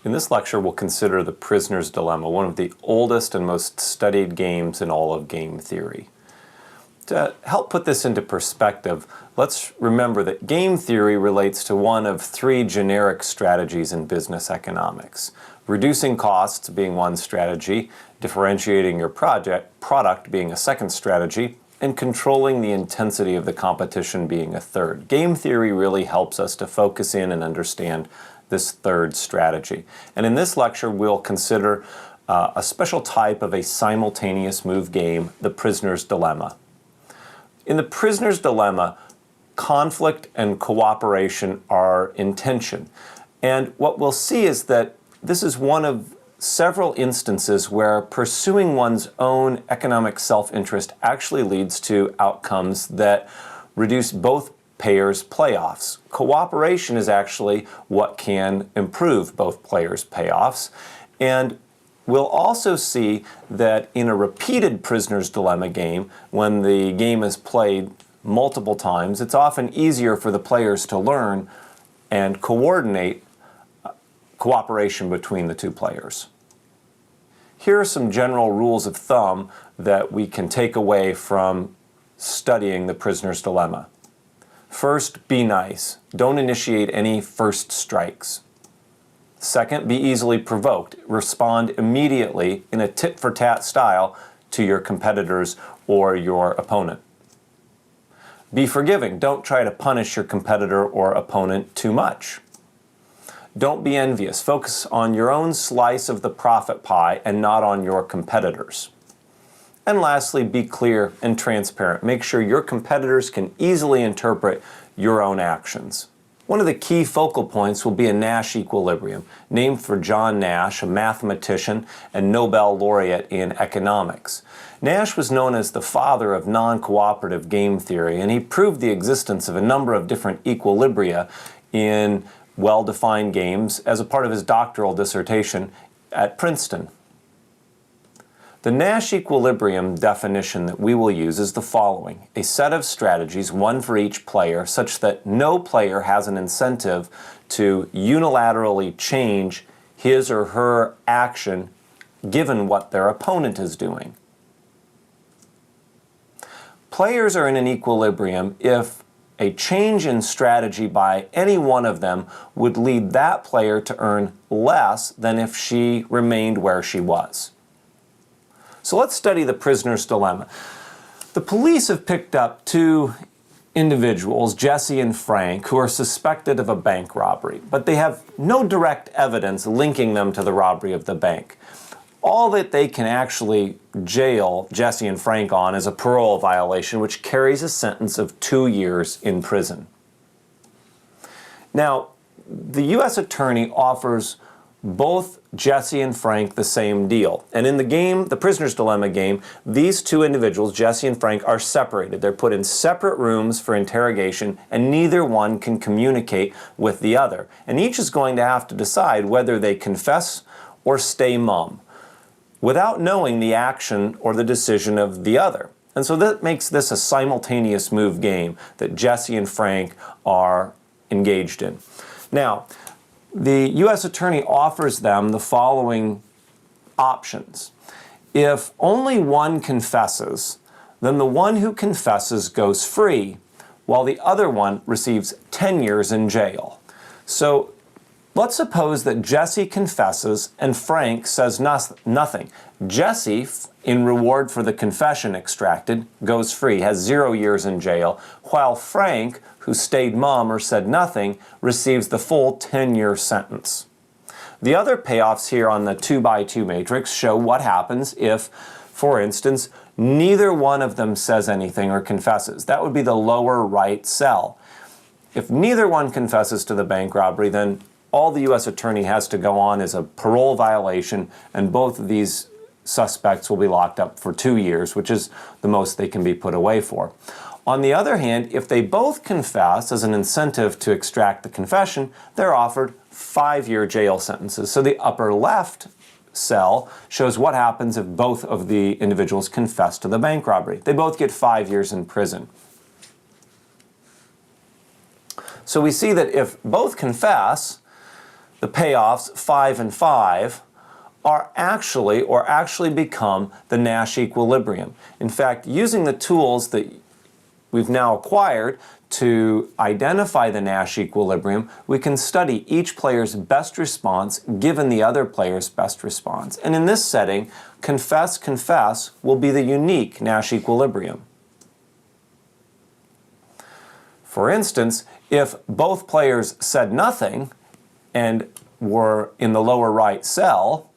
In this lecture, we'll consider The Prisoner's Dilemma, one of the oldest and most studied games in all of game theory. To help put this into perspective, let's remember that game theory relates to one of three generic strategies in business economics. Reducing costs being one strategy, differentiating your product being a second strategy, and controlling the intensity of the competition being a third. Game theory really helps us to focus in and understand this third strategy. And in this lecture, we'll consider a special type of a simultaneous move game, the Prisoner's Dilemma. In the Prisoner's Dilemma, conflict and cooperation are in tension. And what we'll see is that this is one of several instances where pursuing one's own economic self-interest actually leads to outcomes that reduce both players' payoffs. Cooperation is actually what can improve both players' payoffs. And we'll also see that in a repeated Prisoner's Dilemma game, when the game is played multiple times, it's often easier for the players to learn and coordinate cooperation between the two players. Here are some general rules of thumb that we can take away from studying the Prisoner's Dilemma. First, be nice. Don't initiate any first strikes. Second, be easily provoked. Respond immediately in a tit-for-tat style to your competitors or your opponent. Be forgiving. Don't try to punish your competitor or opponent too much. Don't be envious. Focus on your own slice of the profit pie and not on your competitors. And lastly, be clear and transparent. Make sure your competitors can easily interpret your own actions. One of the key focal points will be a Nash equilibrium, named for John Nash, a mathematician and Nobel laureate in economics. Nash was known as the father of non-cooperative game theory, and he proved the existence of a number of different equilibria in well-defined games as a part of his doctoral dissertation at Princeton. The Nash equilibrium definition that we will use is the following: a set of strategies, one for each player, such that no player has an incentive to unilaterally change his or her action given what their opponent is doing. Players are in an equilibrium if a change in strategy by any one of them would lead that player to earn less than if she remained where she was. So let's study the Prisoner's Dilemma. The police have picked up two individuals, Jesse and Frank, who are suspected of a bank robbery, but they have no direct evidence linking them to the robbery of the bank. All that they can actually jail Jesse and Frank on is a parole violation, which carries a sentence of 2 years in prison. Now, the U.S. attorney offers both Jesse and Frank the same deal. And in the game, the Prisoner's Dilemma game, these two individuals, Jesse and Frank, are separated. They're put in separate rooms for interrogation, and neither one can communicate with the other. And each is going to have to decide whether they confess or stay mum, without knowing the action or the decision of the other. And so that makes this a simultaneous move game that Jesse and Frank are engaged in. Now, the U.S. attorney offers them the following options. If only one confesses, then the one who confesses goes free, while the other one receives 10 years in jail. So let's suppose that Jesse confesses and Frank says nothing. Jesse, in reward for the confession extracted, goes free, has 0 years in jail, while Frank, who stayed mum or said nothing, receives the full 10-year sentence. The other payoffs here on the 2x2 matrix show what happens if, for instance, neither one of them says anything or confesses. That would be the lower right cell. If neither one confesses to the bank robbery, then all the U.S. attorney has to go on is a parole violation, and both of these suspects will be locked up for 2 years, which is the most they can be put away for. On the other hand, if they both confess as an incentive to extract the confession, they're offered 5-year jail sentences. So the upper left cell shows what happens if both of the individuals confess to the bank robbery. They both get 5 years in prison. So we see that if both confess, the payoffs 5 and 5, are actually become the Nash equilibrium. In fact, using the tools that we've now acquired to identify the Nash equilibrium, we can study each player's best response given the other player's best response. And in this setting, confess will be the unique Nash equilibrium. For instance, if both players said nothing and were in the lower right cell,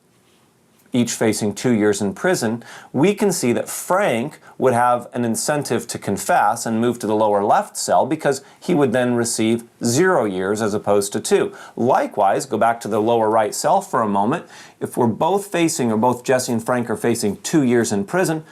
each facing 2 years in prison, we can see that Frank would have an incentive to confess and move to the lower left cell because he would then receive 0 years as opposed to 2. Likewise, go back to the lower right cell for a moment. If we're both facing, or both Jesse and Frank are facing 2 years in prison,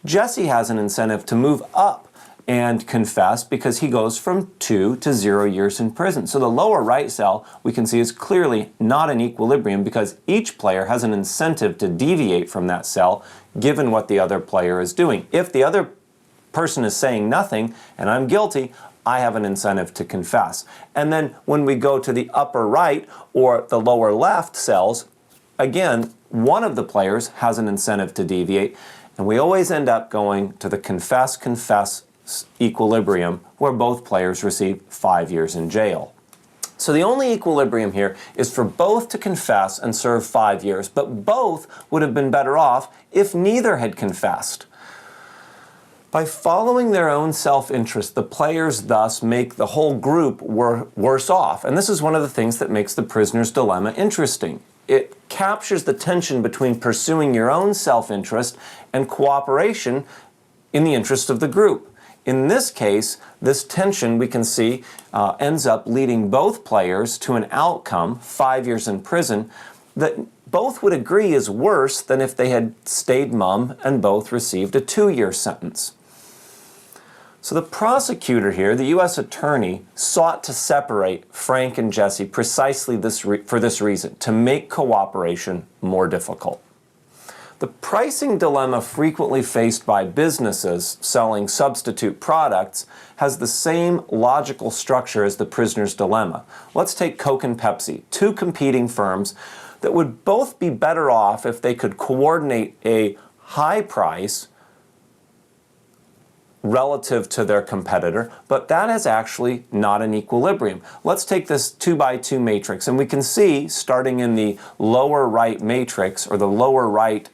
Jesse has an incentive to move up and confess because he goes from 2 to 0 years in prison. So the lower right cell we can see is clearly not in equilibrium because each player has an incentive to deviate from that cell given what the other player is doing. If the other person is saying nothing and I'm guilty, I have an incentive to confess. And then when we go to the upper right or the lower left cells, again, one of the players has an incentive to deviate, and we always end up going to the confess equilibrium where both players receive 5 years in jail. So the only equilibrium here is for both to confess and serve 5 years, but both would have been better off if neither had confessed. By following their own self-interest, the players thus make the whole group worse off. And this is one of the things that makes the prisoner's dilemma interesting. It captures the tension between pursuing your own self-interest and cooperation in the interest of the group. In this case, this tension we can see ends up leading both players to an outcome, 5 years in prison, that both would agree is worse than if they had stayed mum and both received a 2-year sentence. So the prosecutor here, the U.S. attorney, sought to separate Frank and Jesse precisely for this reason, to make cooperation more difficult. The pricing dilemma frequently faced by businesses selling substitute products has the same logical structure as the prisoner's dilemma. Let's take Coke and Pepsi, two competing firms that would both be better off if they could coordinate a high price relative to their competitor, but that is actually not an equilibrium. Let's take this 2x2 matrix, and we can see, starting in the lower right matrix, or the lower right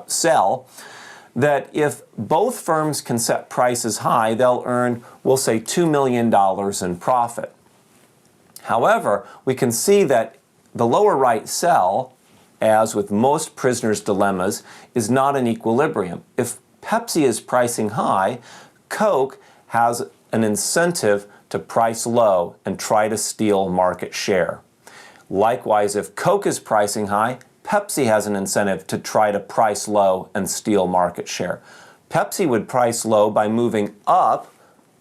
cell, that if both firms can set prices high, they'll earn, we'll say, $2 million in profit. However, we can see that the lower right cell, as with most prisoners' dilemmas, is not an equilibrium. If Pepsi is pricing high, Coke has an incentive to price low and try to steal market share. Likewise, if Coke is pricing high, Pepsi has an incentive to try to price low and steal market share. Pepsi would price low by moving up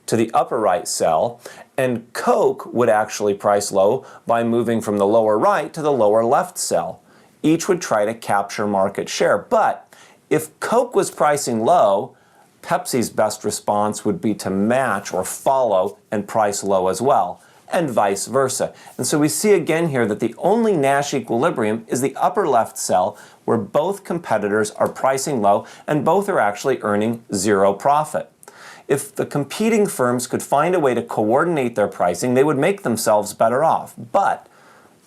to the upper right cell, and Coke would actually price low by moving from the lower right to the lower left cell. Each would try to capture market share. But if Coke was pricing low, Pepsi's best response would be to match or follow and price low as well, and vice versa. And so we see again here that the only Nash equilibrium is the upper left cell, where both competitors are pricing low and both are actually earning zero profit. If the competing firms could find a way to coordinate their pricing, they would make themselves better off. But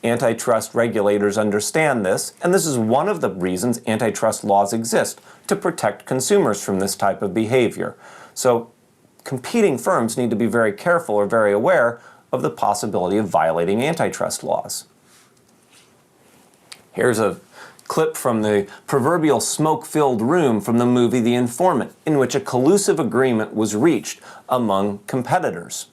antitrust regulators understand this, and this is one of the reasons antitrust laws exist, to protect consumers from this type of behavior. So competing firms need to be very careful or very aware of the possibility of violating antitrust laws. Here's a clip from the proverbial smoke-filled room from the movie The Informant, in which a collusive agreement was reached among competitors.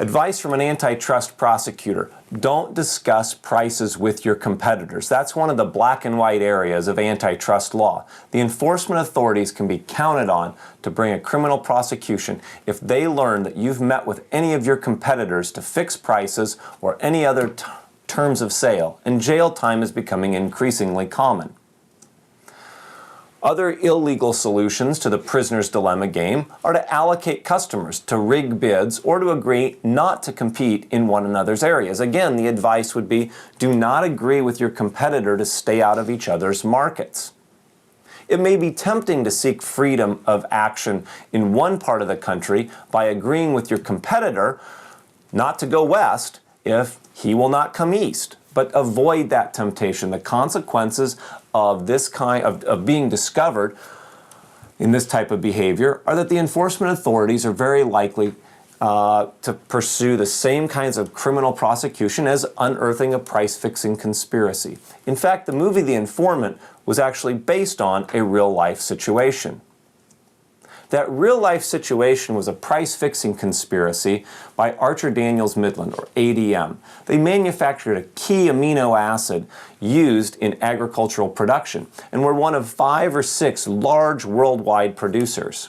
Advice from an antitrust prosecutor: don't discuss prices with your competitors. That's one of the black and white areas of antitrust law. The enforcement authorities can be counted on to bring a criminal prosecution if they learn that you've met with any of your competitors to fix prices or any other terms of sale, and jail time is becoming increasingly common. Other illegal solutions to the prisoner's dilemma game are to allocate customers, to rig bids, or to agree not to compete in one another's areas. Again, the advice would be do not agree with your competitor to stay out of each other's markets. It may be tempting to seek freedom of action in one part of the country by agreeing with your competitor not to go west if he will not come east. But avoid that temptation. The consequences of this kind of being discovered in this type of behavior are that the enforcement authorities are very likely to pursue the same kinds of criminal prosecution as unearthing a price-fixing conspiracy. In fact, the movie The Informant was actually based on a real-life situation. That real-life situation was a price-fixing conspiracy by Archer Daniels Midland, or ADM. They manufactured a key amino acid used in agricultural production and were one of 5 or 6 large worldwide producers.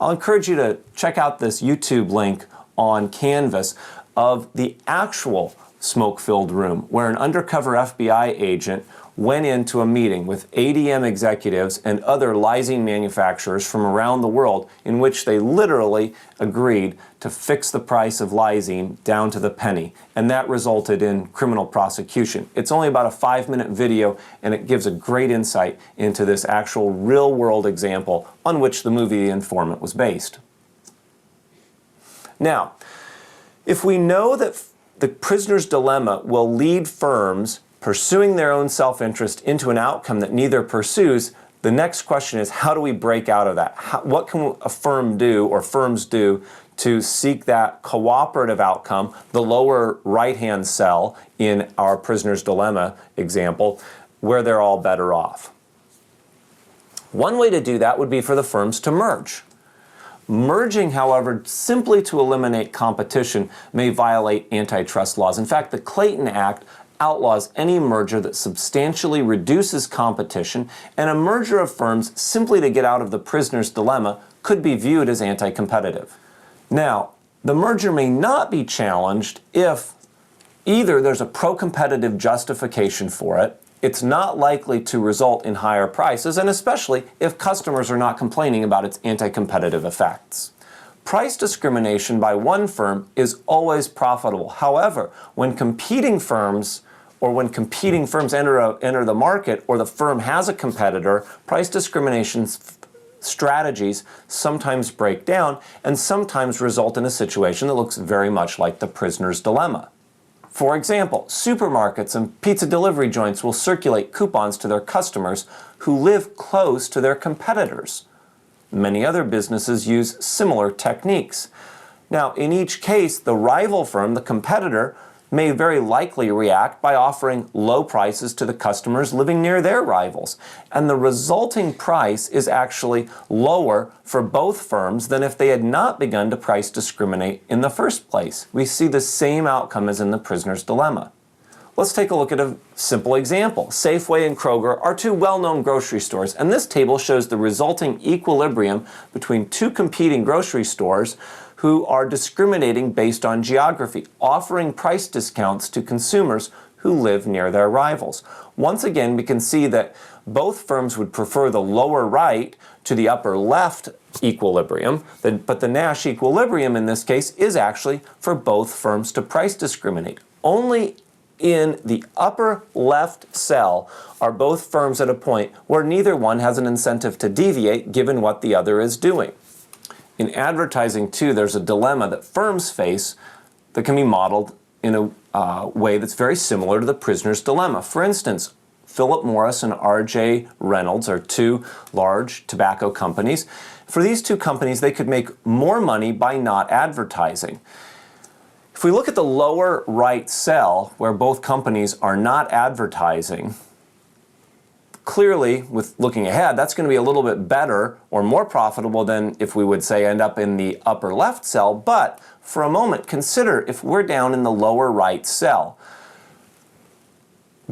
I'll encourage you to check out this YouTube link on Canvas of the actual smoke-filled room where an undercover FBI agent went into a meeting with ADM executives and other lysine manufacturers from around the world in which they literally agreed to fix the price of lysine down to the penny, and that resulted in criminal prosecution. It's only about a 5-minute video, and it gives a great insight into this actual real-world example on which the movie The Informant was based. Now, if we know that the prisoner's dilemma will lead firms pursuing their own self-interest into an outcome that neither pursues, the next question is, how do we break out of that? What can a firm do, or firms do, to seek that cooperative outcome, the lower right-hand cell in our prisoner's dilemma example, where they're all better off? One way to do that would be for the firms to merge. Merging, however, simply to eliminate competition may violate antitrust laws. In fact, the Clayton Act outlaws any merger that substantially reduces competition, and a merger of firms simply to get out of the prisoner's dilemma could be viewed as anti-competitive. Now, the merger may not be challenged if either there's a pro-competitive justification for it, it's not likely to result in higher prices, and especially if customers are not complaining about its anti-competitive effects. Price discrimination by one firm is always profitable. However, when competing firms enter the market, or the firm has a competitor, price discrimination strategies sometimes break down and sometimes result in a situation that looks very much like the prisoner's dilemma. For example, supermarkets and pizza delivery joints will circulate coupons to their customers who live close to their competitors. Many other businesses use similar techniques. Now, in each case, the rival firm, the competitor, may very likely react by offering low prices to the customers living near their rivals. And the resulting price is actually lower for both firms than if they had not begun to price discriminate in the first place. We see the same outcome as in the prisoner's dilemma. Let's take a look at a simple example. Safeway and Kroger are 2 well-known grocery stores, and this table shows the resulting equilibrium between 2 competing grocery stores who are discriminating based on geography, offering price discounts to consumers who live near their rivals. Once again, we can see that both firms would prefer the lower right to the upper left equilibrium, but the Nash equilibrium in this case is actually for both firms to price discriminate. Only in the upper left cell are both firms at a point where neither one has an incentive to deviate given what the other is doing. In advertising, too, there's a dilemma that firms face that can be modeled in a way that's very similar to the prisoner's dilemma. For instance, Philip Morris and R.J. Reynolds are 2 large tobacco companies. For these 2 companies, they could make more money by not advertising. If we look at the lower right cell, where both companies are not advertising, clearly, with looking ahead, that's going to be a little bit better or more profitable than if we would say end up in the upper left cell. But for a moment, consider if we're down in the lower right cell.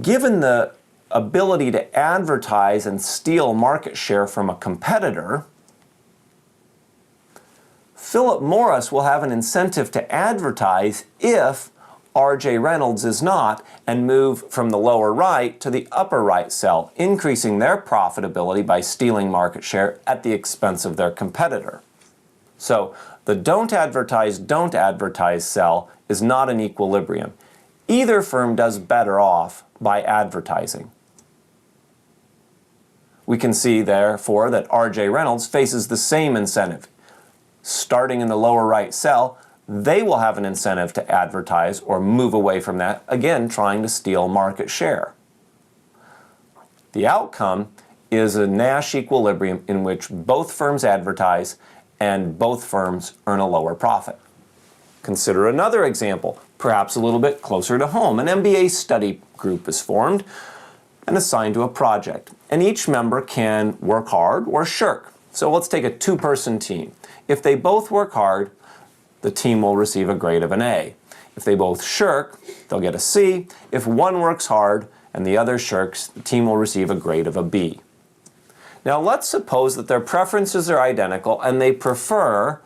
Given the ability to advertise and steal market share from a competitor, Philip Morris will have an incentive to advertise if R.J. Reynolds is not, and move from the lower right to the upper right cell, increasing their profitability by stealing market share at the expense of their competitor. So the don't advertise cell is not an equilibrium. Either firm does better off by advertising. We can see, therefore, that R.J. Reynolds faces the same incentive. Starting in the lower right cell, they will have an incentive to advertise or move away from that, again trying to steal market share. The outcome is a Nash equilibrium in which both firms advertise and both firms earn a lower profit. Consider another example, perhaps a little bit closer to home. An MBA study group is formed and assigned to a project, and each member can work hard or shirk. So let's take a two-person team. If they both work hard, the team will receive a grade of an A. If they both shirk, they'll get a C. If one works hard and the other shirks, the team will receive a grade of a B. Now let's suppose that their preferences are identical and they prefer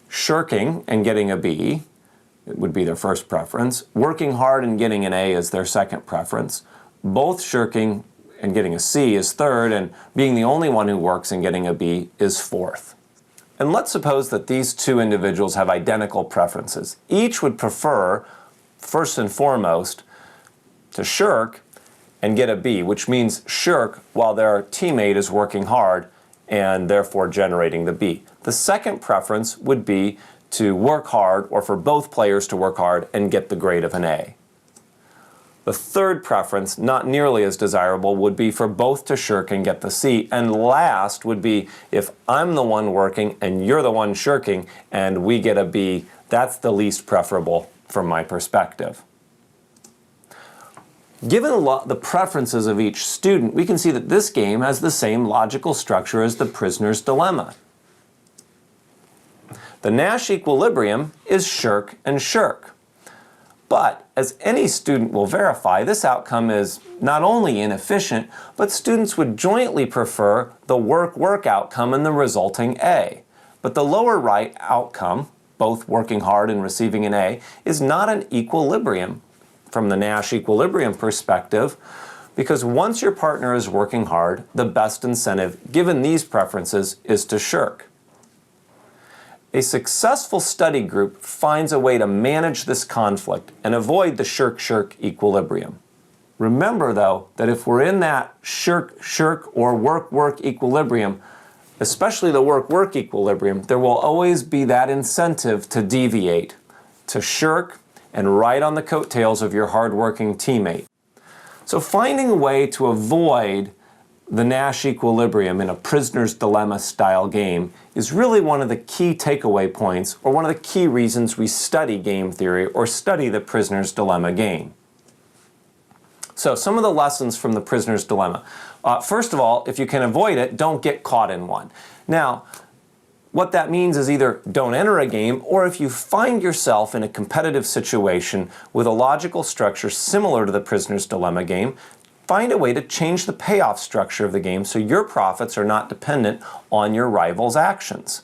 shirking and getting a B. It would be their first preference. Working hard and getting an A is their second preference. Both shirking and getting a C is third, and being the only one who works and getting a B is fourth. And let's suppose that these two individuals have identical preferences. Each would prefer, first and foremost, to shirk and get a B, which means shirk while their teammate is working hard and therefore generating the B. The second preference would be to work hard, or for both players to work hard and get the grade of an A. The third preference, not nearly as desirable, would be for both to shirk and get the C. And last would be if I'm the one working and you're the one shirking and we get a B, that's the least preferable from my perspective. Given the preferences of each student, we can see that this game has the same logical structure as the prisoner's dilemma. The Nash equilibrium is shirk and shirk. But, as any student will verify, this outcome is not only inefficient, but students would jointly prefer the work-work outcome and the resulting A. But the lower right outcome, both working hard and receiving an A, is not an equilibrium from the Nash equilibrium perspective, because once your partner is working hard, the best incentive, given these preferences, is to shirk. A successful study group finds a way to manage this conflict and avoid the shirk-shirk equilibrium. Remember, though, that if we're in that shirk-shirk or work-work equilibrium, especially the work-work equilibrium, there will always be that incentive to deviate, to shirk and ride on the coattails of your hard-working teammate. So finding a way to avoid the Nash equilibrium in a prisoner's dilemma style game is really one of the key takeaway points, or one of the key reasons we study game theory or study the prisoner's dilemma game. So some of the lessons from the prisoner's dilemma. First of all, if you can avoid it, don't get caught in one. Now, what that means is either don't enter a game, or if you find yourself in a competitive situation with a logical structure similar to the prisoner's dilemma game, find a way to change the payoff structure of the game so your profits are not dependent on your rival's actions.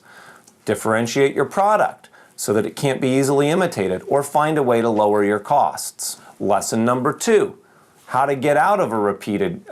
Differentiate your product so that it can't be easily imitated, or find a way to lower your costs. Lesson number 2, how to get out of a repeated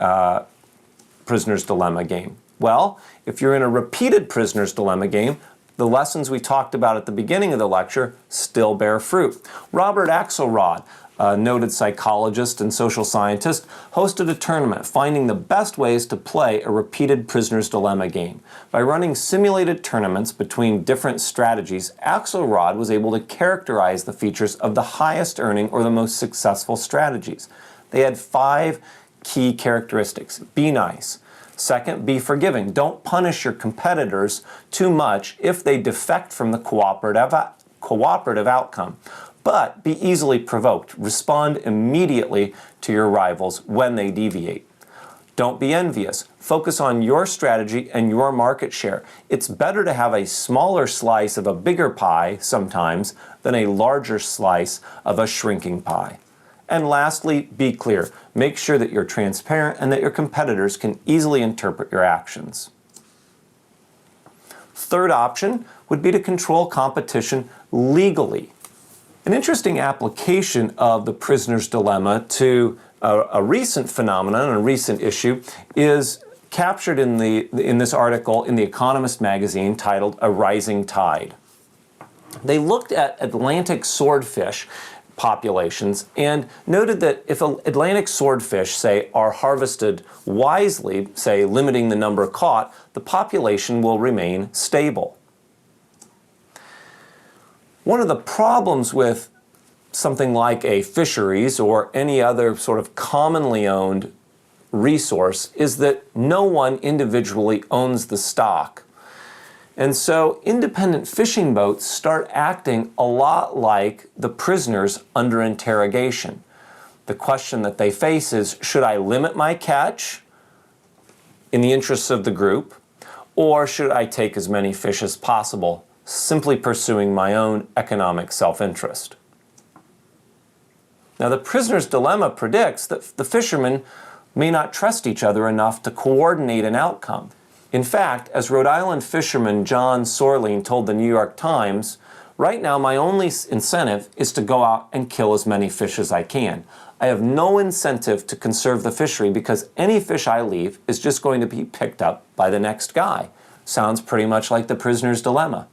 prisoner's dilemma game. Well, if you're in a repeated prisoner's dilemma game, the lessons we talked about at the beginning of the lecture still bear fruit. Robert Axelrod, a noted psychologist and social scientist, hosted a tournament finding the best ways to play a repeated prisoner's dilemma game. By running simulated tournaments between different strategies, Axelrod was able to characterize the features of the highest earning or the most successful strategies. They had 5 key characteristics. Be nice. Second, be forgiving. Don't punish your competitors too much if they defect from the cooperative outcome. But be easily provoked. Respond immediately to your rivals when they deviate. Don't be envious. Focus on your strategy and your market share. It's better to have a smaller slice of a bigger pie sometimes than a larger slice of a shrinking pie. And lastly, be clear. Make sure that you're transparent and that your competitors can easily interpret your actions. Third option would be to control competition legally. An interesting application of the prisoner's dilemma to a recent phenomenon, a recent issue, is captured in this article in The Economist magazine titled "A Rising Tide." They looked at Atlantic swordfish populations and noted that if Atlantic swordfish, say, are harvested wisely, say, limiting the number caught, the population will remain stable. One of the problems with something like a fisheries or any other sort of commonly owned resource is that no one individually owns the stock. And so independent fishing boats start acting a lot like the prisoners under interrogation. The question that they face is, should I limit my catch in the interests of the group, or should I take as many fish as possible, simply pursuing my own economic self-interest? Now, the prisoner's dilemma predicts that the fishermen may not trust each other enough to coordinate an outcome. In fact, as Rhode Island fisherman John Sorleen told the New York Times, "Right now my only incentive is to go out and kill as many fish as I can. I have no incentive to conserve the fishery because any fish I leave is just going to be picked up by the next guy." Sounds pretty much like the prisoner's dilemma.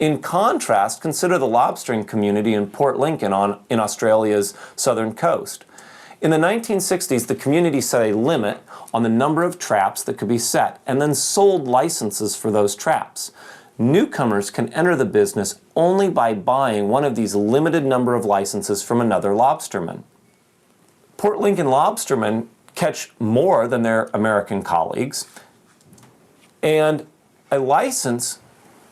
In contrast, consider the lobstering community in Port Lincoln in Australia's southern coast. In the 1960s, the community set a limit on the number of traps that could be set and then sold licenses for those traps. Newcomers can enter the business only by buying one of these limited number of licenses from another lobsterman. Port Lincoln lobstermen catch more than their American colleagues, and a license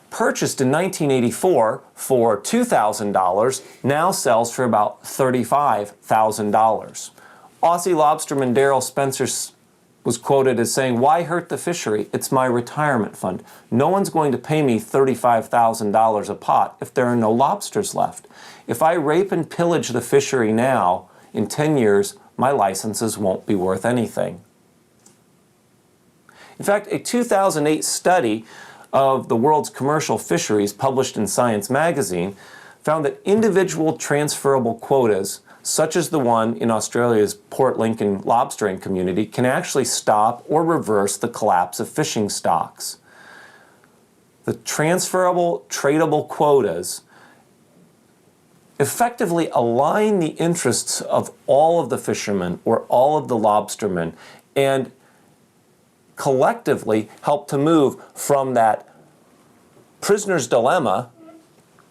purchased in 1984 for $2,000 now sells for about $35,000. Aussie lobsterman Daryl Spencer was quoted as saying, "Why hurt the fishery? It's my retirement fund. No one's going to pay me $35,000 a pot if there are no lobsters left. If I rape and pillage the fishery now, in 10 years, my licenses won't be worth anything." In fact, a 2008 study of the world's commercial fisheries published in Science magazine found that individual transferable quotas, such as the one in Australia's Port Lincoln lobstering community, can actually stop or reverse the collapse of fishing stocks. The transferable, tradable quotas effectively align the interests of all of the fishermen or all of the lobstermen and collectively help to move from that prisoner's dilemma,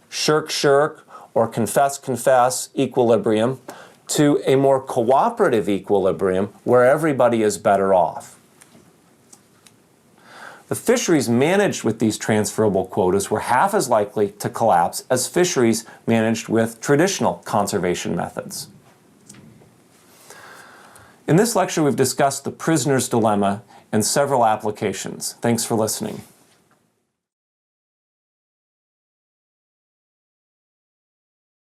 shirk or confess equilibrium, to a more cooperative equilibrium where everybody is better off. The fisheries managed with these transferable quotas were half as likely to collapse as fisheries managed with traditional conservation methods. In this lecture, we've discussed the prisoner's dilemma and several applications. Thanks for listening.